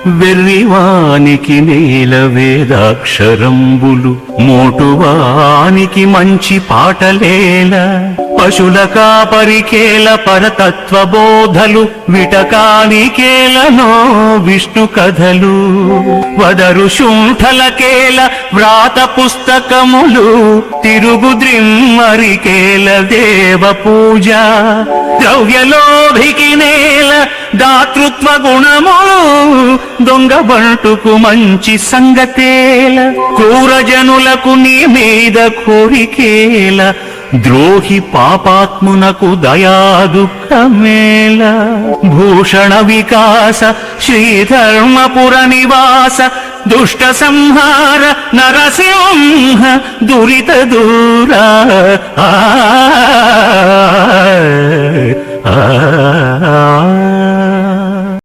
వెర్రివానికి నేల వేదాక్షరంబులు, మోటువానికి మంచి పాటలేల, పశుల కాపరికేల పరతత్వ బోధలు, విటకానికేలనో విష్ణు కథలు, వదరు శుంఠలకేల వ్రాత పుస్తకములు, తిరుగుద్రిమ్మరికేల దేవ పూజ, ద్రవ్యలోభికి నేల దాతృత్వ గుణములు, దొంగ బంటుకు మంచి సంగతేల, క్రూరజనులకు నీ మీద కోరికేల, ద్రోహి పాపాత్మునకు దయా దుఃఖమేల, భూషణ వికాస శ్రీధర్మపుర నివాస, దుష్ట సంహార నరసింహ దురిత దూరా, ఆ